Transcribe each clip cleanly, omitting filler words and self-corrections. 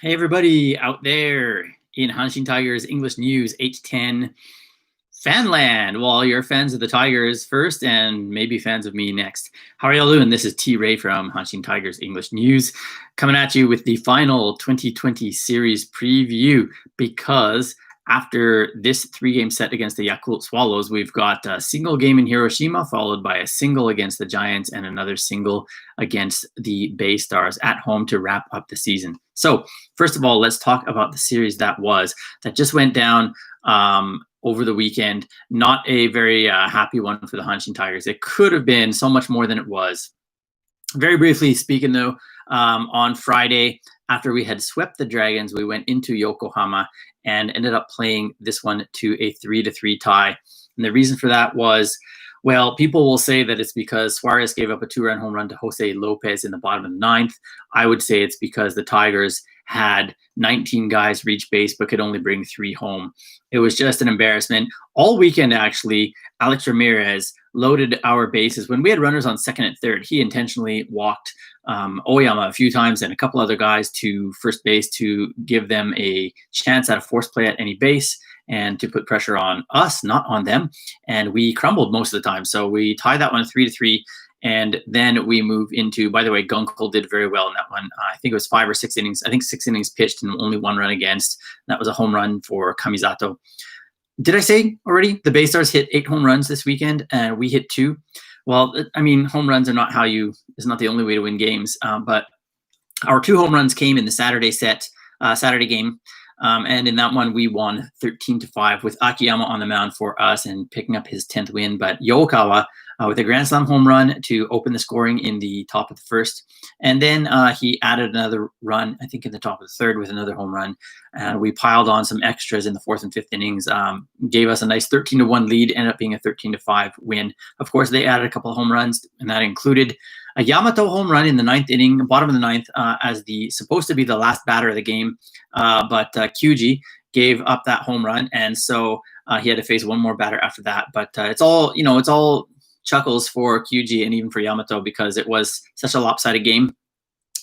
Hey, everybody out there in Hanshin Tigers English News 810 Fanland. Well, you're fans of the Tigers first and maybe fans of me next. How are y'all doing? This is T. Ray from Hanshin Tigers English News coming at you with the final 2020 series preview because after this 3-game set against the Yakult Swallows, we've got a single game in Hiroshima followed by a single against the Giants and another single against the Bay Stars at home to wrap up the season. So first of all, let's talk about the series that just went down over the weekend. Not a very happy one for the Hanshin Tigers. It could have been so much more than it was. Very briefly speaking, though, on Friday, after we had swept the Dragons, we went into Yokohama and ended up playing this one to a 3-3 tie. And the reason for that was, well, people will say that it's because Suarez gave up a 2-run home run to Jose Lopez in the bottom of the ninth. I would say it's because the Tigers had 19 guys reach base but could only bring 3 home. It was just an embarrassment. All weekend, actually, Alex Ramirez loaded our bases. When we had runners on second and third, he intentionally walked Oyama a few times and a couple other guys to first base to give them a chance at a force play at any base and to put pressure on us, not on them. And we crumbled most of the time. So we tied that one 3-3. And then we move into, by the way, Gunkel did very well in that one. I think it was 5 or 6 innings. I think 6 innings pitched and only 1 run against. That was a home run for Kamisato. Did I say already? The Bay Stars hit 8 home runs this weekend and we hit 2. Well, I mean, home runs are not is not the only way to win games. But our 2 home runs came in the Saturday game. And in that one, we won 13-5 with Akiyama on the mound for us and picking up his 10th win. But Yokawa with a grand slam home run to open the scoring in the top of the first. And then he added another run, I think in the top of the third with another home run. And we piled on some extras in the 4th and 5th innings, gave us a nice 13-1 lead, ended up being a 13-5 win. Of course, they added a couple of home runs, and that included a Yamato home run in the 9th inning, bottom of the 9th, as supposed to be the last batter of the game. But Kyuji gave up that home run, and so he had to face one more batter after that. But it's all chuckles for Kyuji and even for Yamato because it was such a lopsided game.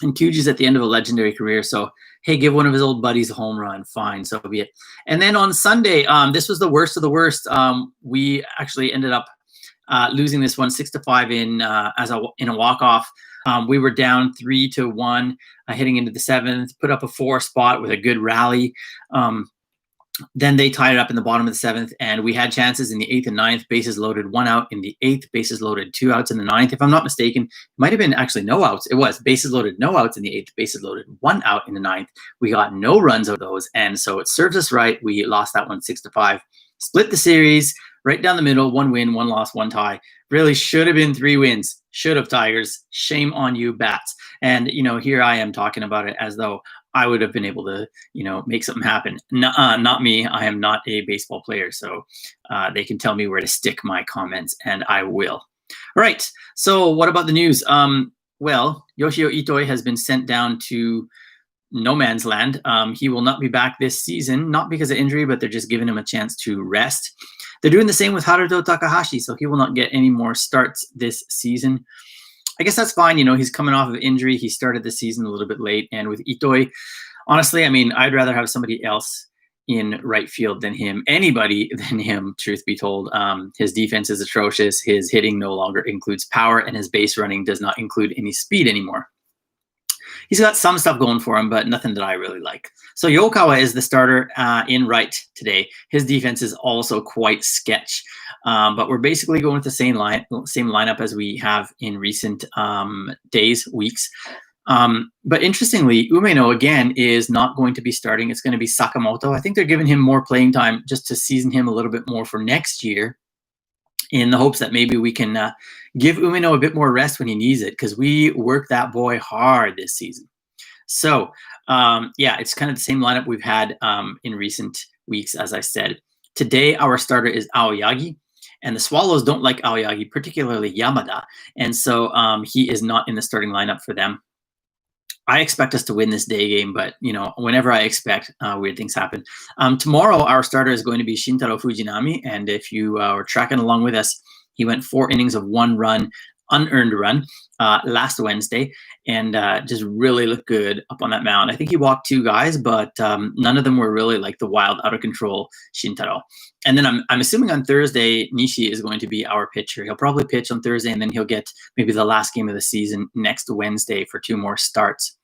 And Kyuji's at the end of a legendary career, so hey, give one of his old buddies a home run, fine, so be it. And then on Sunday, this was the worst of the worst. We actually ended up losing this one 6-5 in a walk-off. We were down 3-1 heading into the 7th, put up a 4 spot with a good rally. Then they tied it up in the bottom of the 7th, and we had chances in the 8th and 9th, bases loaded, 1 out in the 8th, bases loaded, 2 outs in the 9th. If I'm not mistaken, it might have been actually no outs. It was bases loaded, no outs in the 8th, bases loaded, 1 out in the 9th. We got no runs out of those, and so it serves us right. We lost that one 6-5. Split the series right down the middle, 1 win, 1 loss, 1 tie. Really should have been 3 wins. Should have, Tigers. Shame on you, Bats. And, here I am talking about it as though I would have been able to, make something happen. Not me. I am not a baseball player. So they can tell me where to stick my comments, and I will. All right. So what about the news? Well, Yoshio Itoi has been sent down to no man's land. He will not be back this season, not because of injury, but they're just giving him a chance to rest. They're doing the same with Haruto Takahashi, so he will not get any more starts this season. I guess that's fine. He's coming off of injury. He started the season a little bit late. And with Itoi, honestly, I mean, I'd rather have somebody else in right field than him, anybody than him, truth be told. His defense is atrocious. His hitting no longer includes power, and his base running does not include any speed anymore. He's got some stuff going for him, but nothing that I really like. So Yokawa is the starter in right today. His defense is also quite sketch. But we're basically going with the same lineup as we have in recent days, weeks. But interestingly, Umeno, again, is not going to be starting. It's going to be Sakamoto. I think they're giving him more playing time just to season him a little bit more for next year, in the hopes that maybe we can give Umeno a bit more rest when he needs it, because we worked that boy hard this season. So, it's kind of the same lineup we've had in recent weeks, as I said. Today, our starter is Aoyagi, and the Swallows don't like Aoyagi, particularly Yamada, and so he is not in the starting lineup for them. I expect us to win this day game, but, whenever I expect, weird things happen. Tomorrow, our starter is going to be Shintaro Fujinami, and if you are tracking along with us, he went 4 innings of 1 run unearned run last Wednesday, and just really looked good up on that mound. I think he walked 2 guys, but none of them were really like the wild, out of control Shintaro. And then I'm assuming on Thursday, Nishi is going to be our pitcher. He'll probably pitch on Thursday, and then he'll get maybe the last game of the season next Wednesday for 2 more starts.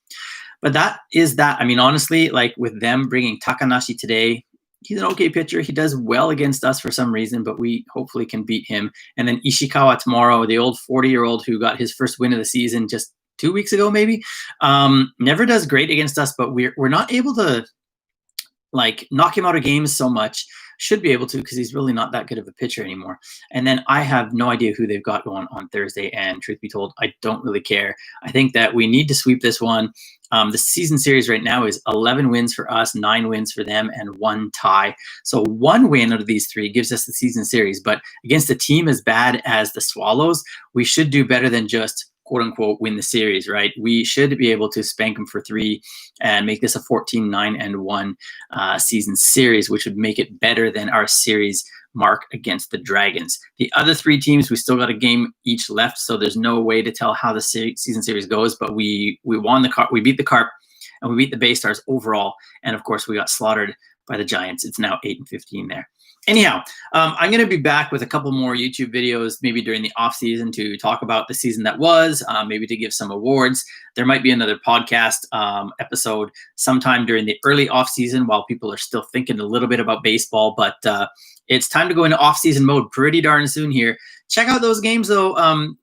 But that is that. I mean, honestly, like with them bringing Takanashi today, he's an okay pitcher. He does well against us for some reason, but we hopefully can beat him. And then Ishikawa tomorrow, the old 40-year-old who got his first win of the season just 2 weeks ago, maybe, never does great against us, but we're not able to like knock him out of games so much. Should be able to, because he's really not that good of a pitcher anymore. And then I have no idea who they've got going on Thursday, and truth be told, I don't really care. I think that we need to sweep this one. The season series right now is 11 wins for us, 9 wins for them, and 1 tie. So 1 win out of these 3 gives us the season series. But against a team as bad as the Swallows, we should do better than just quote unquote win the series, right? We should be able to spank them for 3 and make this a 14-9-1 season series, which would make it better than our series mark against the Dragons. The other 3 teams, we still got a game each left, so there's no way to tell how the season series goes, but we won we beat the Carp, and we beat the Bay Stars overall, and of course we got slaughtered by the Giants. It's now 8-15 there. Anyhow, I'm going to be back with a couple more YouTube videos, maybe during the off season, to talk about the season that was, maybe to give some awards. There might be another podcast episode sometime during the early off season while people are still thinking a little bit about baseball, but it's time to go into off season mode pretty darn soon here. Check out those games though.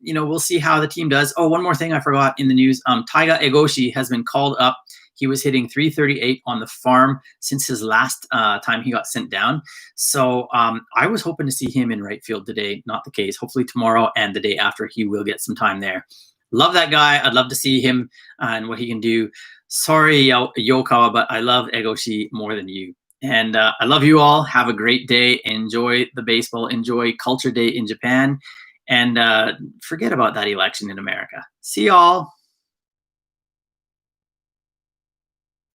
We'll see how the team does. Oh, one more thing I forgot in the news. Taiga Egoshi has been called up. He was hitting .338 on the farm since his last time he got sent down. So I was hoping to see him in right field today. Not the case. Hopefully tomorrow and the day after he will get some time there. Love that guy. I'd love to see him and what he can do. Sorry, Yokawa, but I love Egoshi more than you. And I love you all. Have a great day. Enjoy the baseball. Enjoy Culture Day in Japan. And forget about that election in America. See y'all.